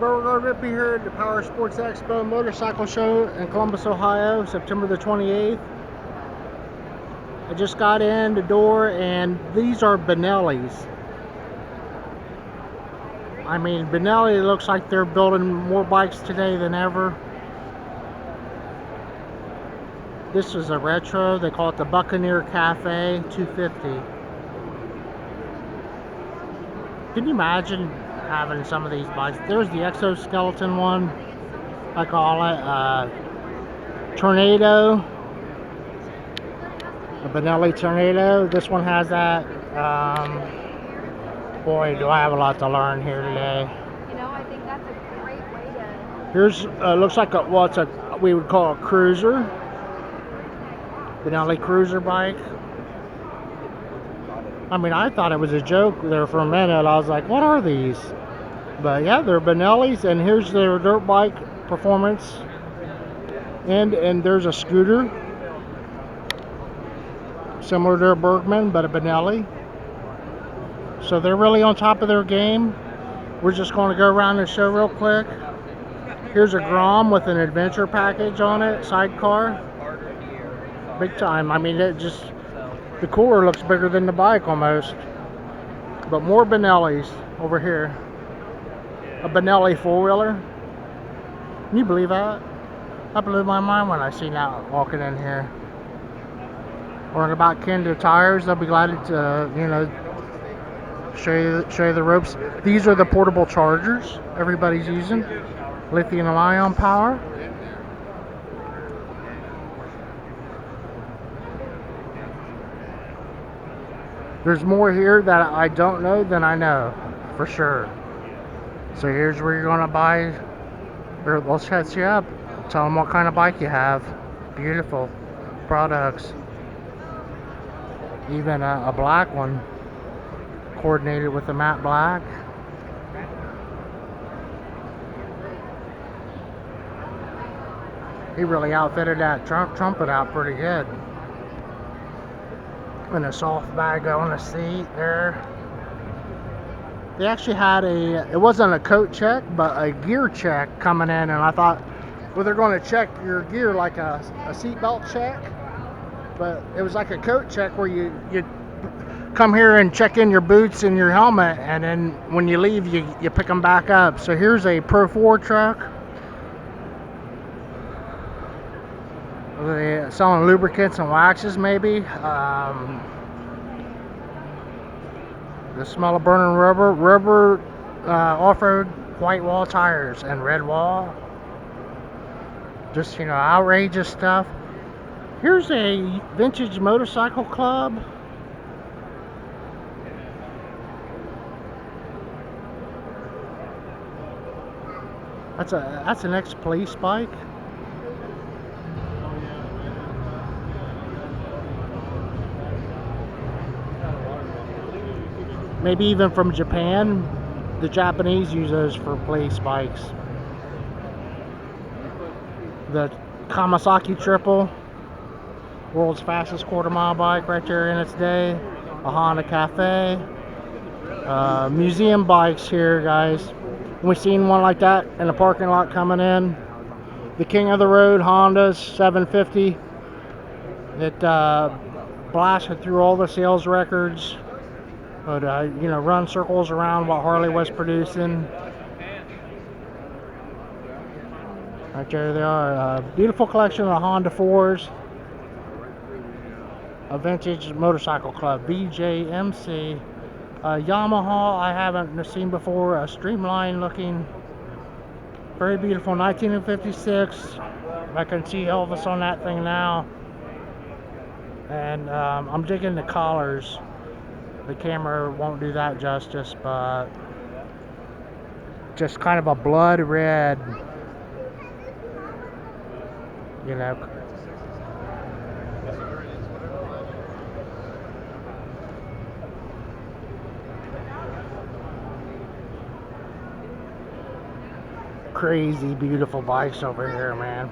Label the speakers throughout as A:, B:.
A: Beauregard Rippy here at the Powersports Expo Motorcycle Show in Columbus, Ohio, September the 28th. I just got in the door and these are Benellis. I mean, Benelli looks like they're building more bikes today than ever. This is a retro. They call it the Buccaneer Cafe 250. Can you imagine having some of these bikes? There's the exoskeleton one, I call it Tornado, a Benelli Tornado. This one has that. Boy, do I have a lot to learn here today.
B: You know, I think that's a great way to...
A: Here's, looks like a, well, it's a, we would call a cruiser. Benelli cruiser bike. I mean, I thought it was a joke there for a minute. I was like, what are these? But yeah, they're Benellis, and here's their dirt bike performance. And there's a scooter. Similar to a Bergman, but a Benelli. So they're really on top of their game. We're just going to go around the show real quick. Here's a Grom with an adventure package on it, sidecar. Big time. I mean, it just, the cooler looks bigger than the bike almost. But more Benellis over here. A Benelli four-wheeler. Can you believe that? That blew my mind when I seen that walking in here. Learn about Kinder tires. They'll be glad to, you know, show you the ropes. These are the portable chargers everybody's using. Lithium-ion power. There's more here that I don't know than I know, for sure. So here's where you're gonna buy, or they'll set you up. Tell them what kind of bike you have. Beautiful products. Even a black one, coordinated with the matte black. He really outfitted that trumpet out pretty good. And a soft bag on the seat there. They actually had it wasn't a coat check, but a gear check coming in, and I thought, well, they're going to check your gear like a seatbelt check, but it was like a coat check where you come here and check in your boots and your helmet, and then when you leave, you pick them back up. So here's a Pro 4 truck. They're selling lubricants and waxes, maybe. The smell of burning rubber off-road white wall tires and red wall. Just, you know, outrageous stuff. Here's a vintage motorcycle club. That's an ex-police bike. Maybe even from Japan. The Japanese use those for police bikes. The Kawasaki Triple, world's fastest quarter-mile bike right there in its day. A Honda Cafe. Museum bikes here, guys. We've seen one like that in the parking lot coming in. The King of the Road Honda's 750. It blasted through all the sales records. But, you know, run circles around what Harley was producing. Right there they are. A beautiful collection of Honda 4s. A vintage motorcycle club, BJMC. Yamaha, I haven't seen before. A streamlined looking, very beautiful 1956. I can see Elvis on that thing now. And I'm digging the collars. The camera won't do that justice, but just kind of a blood red, you know. Crazy beautiful bikes over here, man.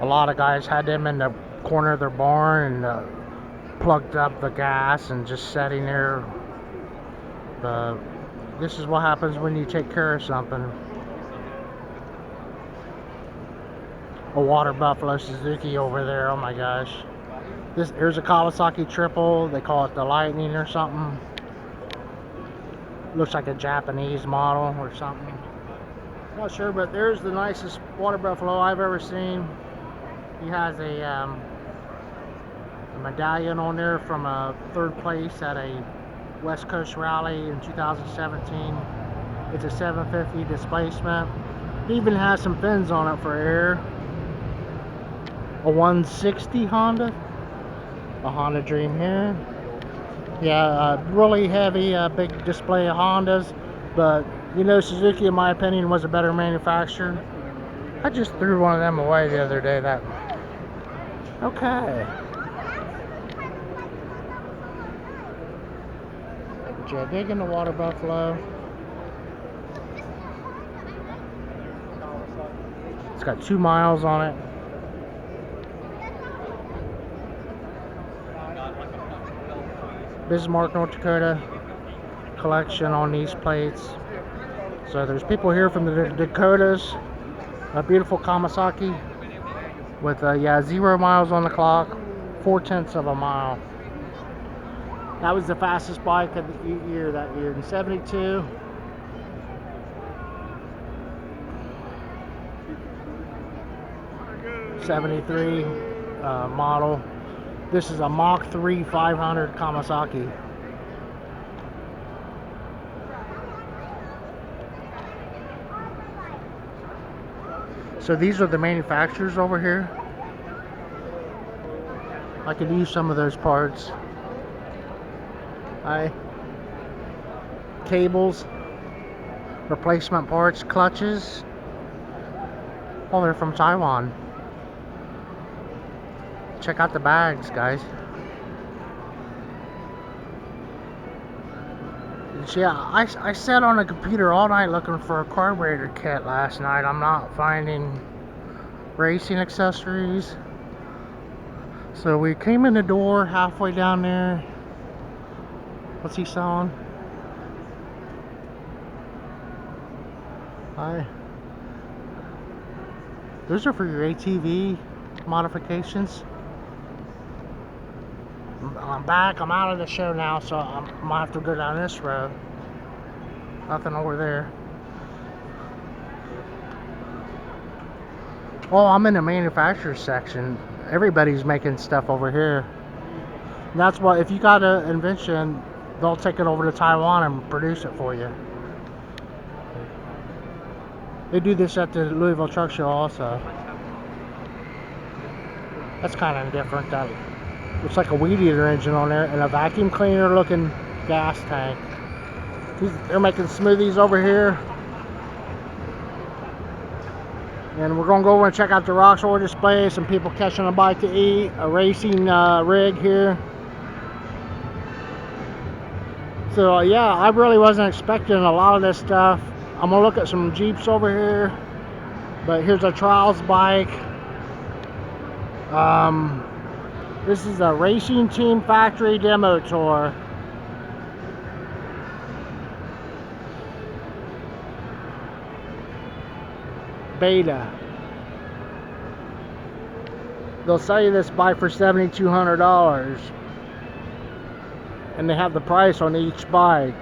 A: A lot of guys had them in the corner of their barn and plugged up the gas and just setting there. The This is what happens when you take care of something. A water buffalo Suzuki over there. Oh my gosh. Here's a Kawasaki triple. They call it the Lightning or something. Looks like a Japanese model or something. Not sure, but there's the nicest water buffalo I've ever seen. He has a medallion on there from a third place at a West Coast rally in 2017. It's a 750 displacement. It even has some fins on it for air. A 160 Honda. A Honda Dream here. Yeah, really heavy, big display of Hondas. But, you know, Suzuki, in my opinion, was a better manufacturer. I just threw one of them away the other day. Okay. Yeah, digging the water buffalo. It's got 2 miles on it. Bismarck, North Dakota collection on these plates. So there's people here from the Dakotas. A beautiful Kawasaki with 0 miles on the clock, 0.4 of a mile. That was the fastest bike of the year that year in '72. '73 model. This is a Mach 3 500 Kawasaki. So these are the manufacturers over here. I could use some of those parts. Cables, replacement parts, clutches. Oh, they're from Taiwan. Check out the bags, guys. Yeah, I sat on the computer all night looking for a carburetor kit last night. I'm not finding racing accessories. So we came in the door halfway down there. What's he selling? Hi. Those are for your ATV modifications. I'm back. I'm out of the show now, so I might have to go down this road. Nothing over there. Oh, I'm in the manufacturer section. Everybody's making stuff over here. And that's why, if you got an invention, they'll take it over to Taiwan and produce it for you. They do this at the Louisville Truck Show also. That's kind of different. That looks like a weed eater engine on there and a vacuum cleaner looking gas tank. They're making smoothies over here. And we're going to go over and check out the Roxor display. Some people catching a bite to eat. A racing rig here. So yeah, I really wasn't expecting a lot of this stuff. I'm going to look at some Jeeps over here. But here's a trials bike. This is a Racing Team Factory Demo Tour. Beta. They'll sell you this bike for $7,200. And they have the price on each bike.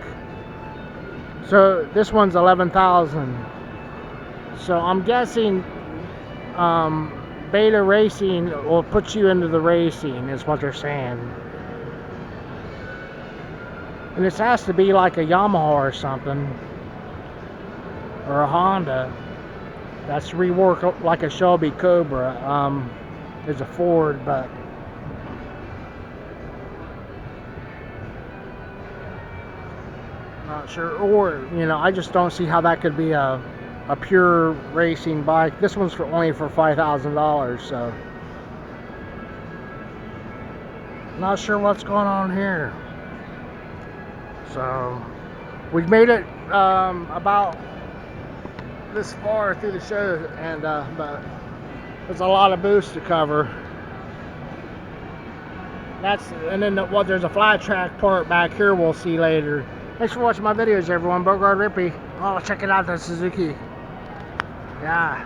A: So this one's $11,000. So I'm guessing Beta Racing will put you into the racing, is what they're saying. And this has to be like a Yamaha or something, or a Honda. That's reworked like a Shelby Cobra. It's a Ford, but not sure. Or, you know, I just don't see how that could be a pure racing bike. This one's only for $5,000, so not sure what's going on here. So we've made it about this far through the show, and but there's a lot of booths to cover. And then there's a flat track part back here we'll see later. Thanks for watching my videos, everyone. Bogart Rippy. Oh, check it out, the Suzuki. Yeah.